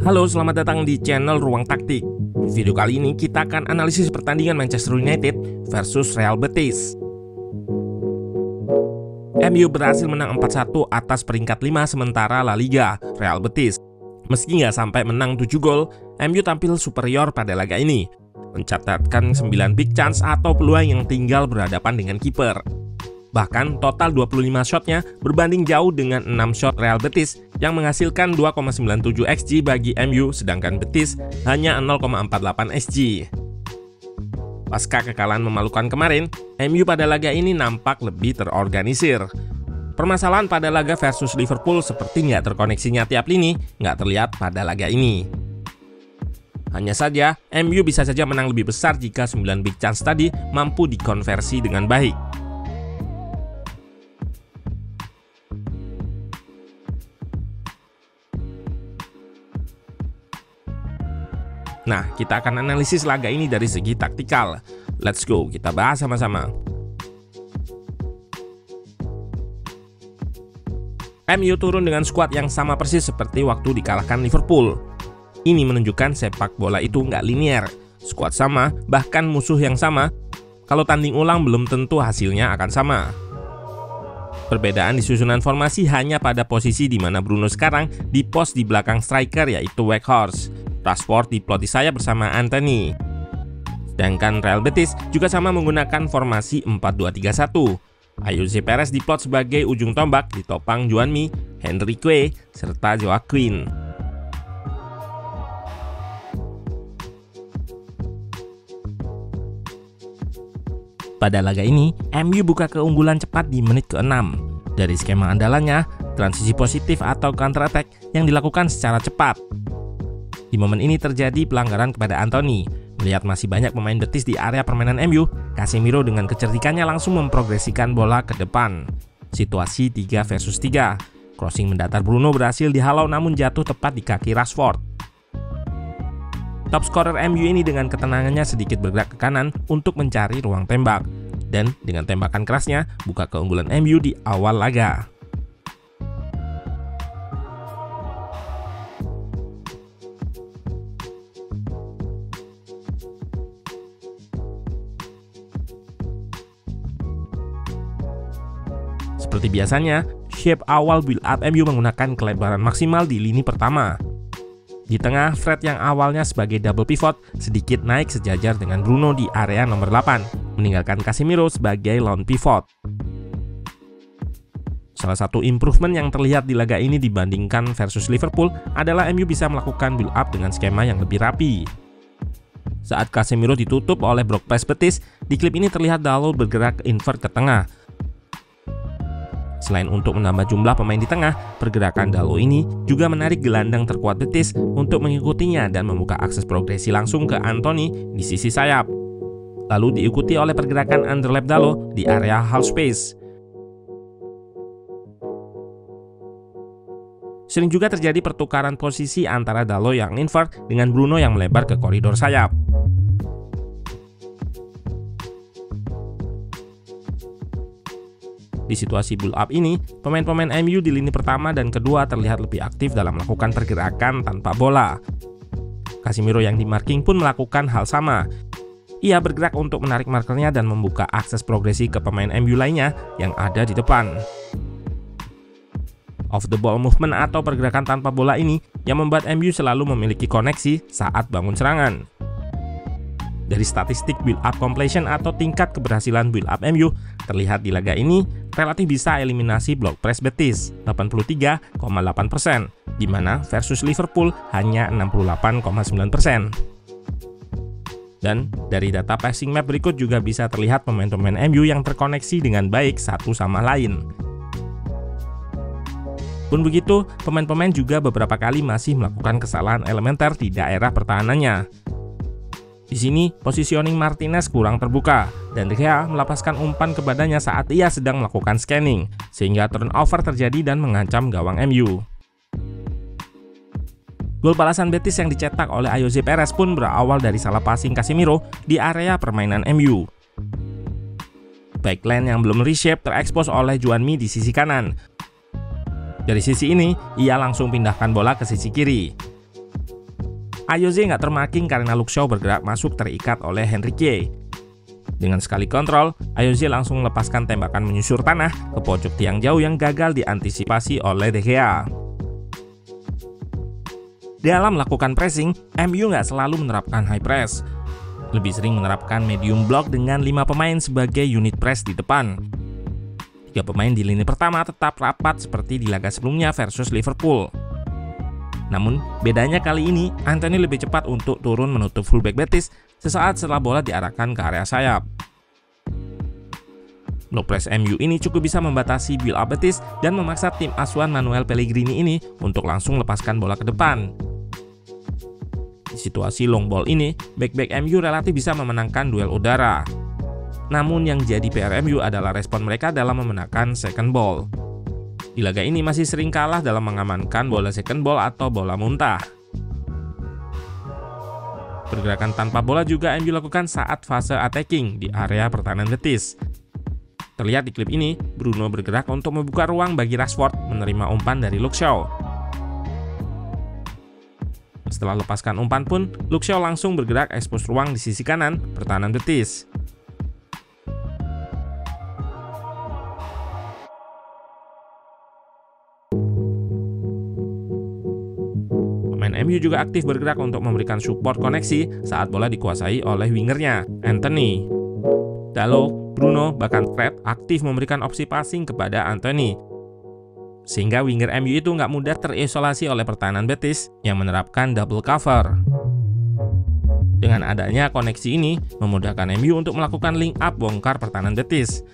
Halo, selamat datang di channel Ruang Taktik. Di video kali ini kita akan analisis pertandingan Manchester United versus Real Betis. MU berhasil menang 4-1 atas peringkat 5 sementara La Liga, Real Betis. Meski nggak sampai menang 7 gol, MU tampil superior pada laga ini, mencatatkan 9 big chance atau peluang yang tinggal berhadapan dengan kiper. Bahkan total 25 shotnya berbanding jauh dengan 6 shot Real Betis yang menghasilkan 2,97 XG bagi MU, sedangkan Betis hanya 0,48 XG. Pasca kekalahan memalukan kemarin, MU pada laga ini nampak lebih terorganisir. Permasalahan pada laga versus Liverpool seperti nggak terkoneksinya tiap lini nggak terlihat pada laga ini. Hanya saja, MU bisa saja menang lebih besar jika 9 big chance tadi mampu dikonversi dengan baik. Nah, kita akan analisis laga ini dari segi taktikal. Let's go, kita bahas sama-sama. MU turun dengan skuad yang sama persis seperti waktu dikalahkan Liverpool. Ini menunjukkan sepak bola itu nggak linier. Skuad sama, bahkan musuh yang sama. Kalau tanding ulang belum tentu hasilnya akan sama. Perbedaan di susunan formasi hanya pada posisi di mana Bruno sekarang di pos di belakang striker yaitu Weghorst. Rashford diplot di sayap bersama Antony. Sedangkan Real Betis juga sama menggunakan formasi 4-2-3-1. Ayoze Perez diplot sebagai ujung tombak ditopang Juanmi, Henrique, serta Joaquin. Pada laga ini, MU buka keunggulan cepat di menit ke-6. Dari skema andalannya, transisi positif atau counter attack yang dilakukan secara cepat. Di momen ini terjadi pelanggaran kepada Antony. Melihat masih banyak pemain Betis di area permainan MU, Casemiro dengan kecerdikannya langsung memprogresikan bola ke depan. Situasi 3 versus 3. Crossing mendatar Bruno berhasil dihalau namun jatuh tepat di kaki Rashford. Top scorer MU ini dengan ketenangannya sedikit bergerak ke kanan untuk mencari ruang tembak. Dan dengan tembakan kerasnya, buka keunggulan MU di awal laga. Seperti biasanya, shape awal build up MU menggunakan kelebaran maksimal di lini pertama. Di tengah, Fred yang awalnya sebagai double pivot sedikit naik sejajar dengan Bruno di area nomor 8, meninggalkan Casemiro sebagai lone pivot. Salah satu improvement yang terlihat di laga ini dibandingkan versus Liverpool adalah MU bisa melakukan build up dengan skema yang lebih rapi. Saat Casemiro ditutup oleh block press Betis, di klip ini terlihat Dalot bergerak invert ke tengah. Selain untuk menambah jumlah pemain di tengah, pergerakan Dalot ini juga menarik gelandang terkuat Betis untuk mengikutinya dan membuka akses progresi langsung ke Antony di sisi sayap. Lalu diikuti oleh pergerakan underlap Dalot di area half space. Sering juga terjadi pertukaran posisi antara Dalot yang invert dengan Bruno yang melebar ke koridor sayap. Di situasi build up ini, pemain-pemain MU di lini pertama dan kedua terlihat lebih aktif dalam melakukan pergerakan tanpa bola. Casemiro yang di marking pun melakukan hal sama. Ia bergerak untuk menarik markernya dan membuka akses progresi ke pemain MU lainnya yang ada di depan. Off the ball movement atau pergerakan tanpa bola ini yang membuat MU selalu memiliki koneksi saat bangun serangan. Dari statistik build up completion atau tingkat keberhasilan build up MU terlihat di laga ini relatif bisa eliminasi block press Betis 83,8%, di mana versus Liverpool hanya 68,9%. Dan dari data passing map berikut juga bisa terlihat pemain-pemain MU yang terkoneksi dengan baik satu sama lain. Pun begitu, pemain-pemain juga beberapa kali masih melakukan kesalahan elementer di daerah pertahanannya. Di sini, positioning Martinez kurang terbuka, dan De Gea melepaskan umpan ke badannya saat ia sedang melakukan scanning, sehingga turnover terjadi dan mengancam gawang MU. Gol balasan Betis yang dicetak oleh Ayoze Perez pun berawal dari salah passing Casemiro di area permainan MU. Backline yang belum reshape terekspos oleh Juanmi di sisi kanan. Dari sisi ini, ia langsung pindahkan bola ke sisi kiri. Ayoze nggak termarking karena Luke Shaw bergerak masuk terikat oleh Henrique. Dengan sekali kontrol, Ayoze langsung melepaskan tembakan menyusur tanah ke pojok tiang jauh yang gagal diantisipasi oleh De Gea. Dalam melakukan pressing, MU nggak selalu menerapkan high press. Lebih sering menerapkan medium block dengan 5 pemain sebagai unit press di depan. 3 pemain di lini pertama tetap rapat seperti di laga sebelumnya versus Liverpool. Namun, bedanya kali ini, Antony lebih cepat untuk turun menutup fullback Betis sesaat setelah bola diarahkan ke area sayap. Low press MU ini cukup bisa membatasi build up Betis dan memaksa tim asuhan Manuel Pellegrini ini untuk langsung lepaskan bola ke depan. Di situasi long ball ini, back-back MU relatif bisa memenangkan duel udara. Namun yang jadi PR MU adalah respon mereka dalam memenangkan second ball. Di laga ini masih sering kalah dalam mengamankan bola second ball atau bola muntah. Pergerakan tanpa bola juga MU lakukan saat fase attacking di area pertahanan Betis. Terlihat di klip ini, Bruno bergerak untuk membuka ruang bagi Rashford menerima umpan dari Luke Shaw. Setelah lepaskan umpan pun, Luke Shaw langsung bergerak ekspos ruang di sisi kanan pertahanan Betis. Pemain MU juga aktif bergerak untuk memberikan support koneksi saat bola dikuasai oleh wingernya, Antony. Dalot, Bruno, bahkan Fred aktif memberikan opsi passing kepada Antony. Sehingga winger MU itu nggak mudah terisolasi oleh pertahanan Betis yang menerapkan double cover. Dengan adanya koneksi ini, memudahkan MU untuk melakukan link up bongkar pertahanan Betis.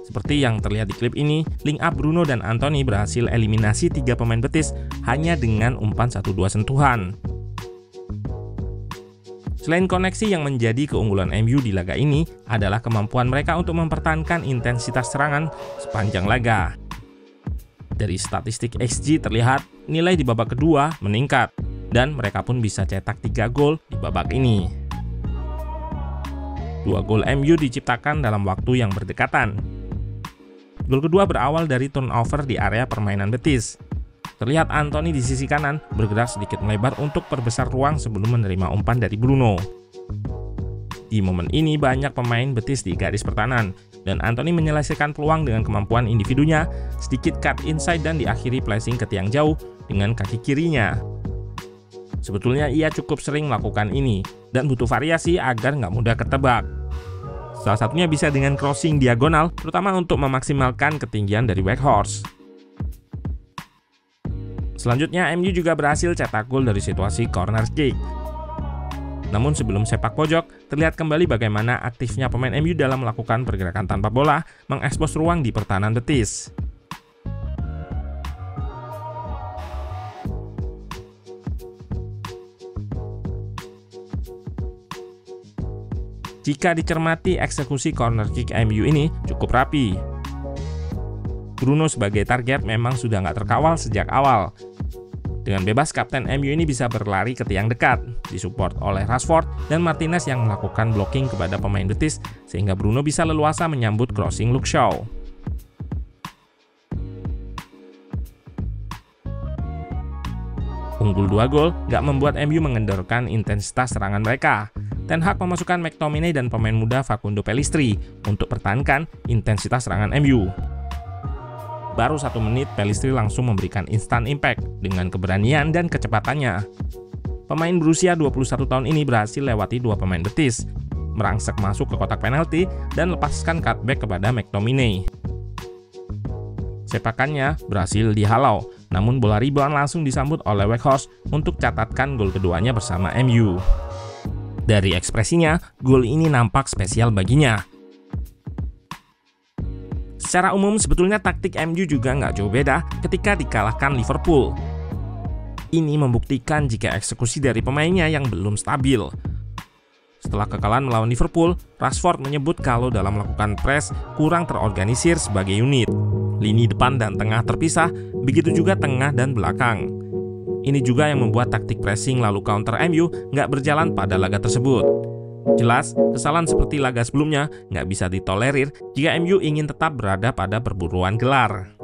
Seperti yang terlihat di klip ini, link up Bruno dan Antony berhasil eliminasi 3 pemain Betis hanya dengan umpan 1-2 sentuhan. Selain koneksi yang menjadi keunggulan MU di laga ini adalah kemampuan mereka untuk mempertahankan intensitas serangan sepanjang laga. Dari statistik XG terlihat nilai di babak kedua meningkat dan mereka pun bisa cetak 3 gol di babak ini. 2 gol MU diciptakan dalam waktu yang berdekatan. Gol kedua berawal dari turnover di area permainan Betis. Terlihat Antony di sisi kanan bergerak sedikit melebar untuk perbesar ruang sebelum menerima umpan dari Bruno. Di momen ini banyak pemain Betis di garis pertahanan dan Antony menyelesaikan peluang dengan kemampuan individunya, sedikit cut inside dan diakhiri placing ke tiang jauh dengan kaki kirinya. Sebetulnya ia cukup sering melakukan ini dan butuh variasi agar nggak mudah ketebak. Salah satunya bisa dengan crossing diagonal, terutama untuk memaksimalkan ketinggian dari Weghorst. Selanjutnya, MU juga berhasil cetak gol dari situasi corner kick. Namun sebelum sepak pojok, terlihat kembali bagaimana aktifnya pemain MU dalam melakukan pergerakan tanpa bola, mengekspos ruang di pertahanan Betis. Jika dicermati, eksekusi corner kick MU ini cukup rapi. Bruno sebagai target memang sudah nggak terkawal sejak awal. Dengan bebas, kapten MU ini bisa berlari ke tiang dekat, disupport oleh Rashford dan Martinez yang melakukan blocking kepada pemain Betis, sehingga Bruno bisa leluasa menyambut crossing Luke Shaw. Unggul 2 gol nggak membuat MU mengendorkan intensitas serangan mereka. Ten Hag memasukkan McTominay dan pemain muda Facundo Pellistri untuk pertahankan intensitas serangan MU. Baru 1 menit, Pellistri langsung memberikan instant impact dengan keberanian dan kecepatannya. Pemain berusia 21 tahun ini berhasil lewati 2 pemain Betis, merangsek masuk ke kotak penalti dan lepaskan cutback kepada McTominay. Sepakannya berhasil dihalau, namun bola rebound langsung disambut oleh Weghorst untuk catatkan gol keduanya bersama MU. Dari ekspresinya, gol ini nampak spesial baginya. Secara umum, sebetulnya taktik MU juga nggak jauh beda ketika dikalahkan Liverpool. Ini membuktikan jika eksekusi dari pemainnya yang belum stabil. Setelah kekalahan melawan Liverpool, Rashford menyebut kalau dalam melakukan press kurang terorganisir sebagai unit. Lini depan dan tengah terpisah, begitu juga tengah dan belakang. Ini juga yang membuat taktik pressing lalu counter MU nggak berjalan pada laga tersebut. Jelas, kesalahan seperti laga sebelumnya nggak bisa ditolerir jika MU ingin tetap berada pada perburuan gelar.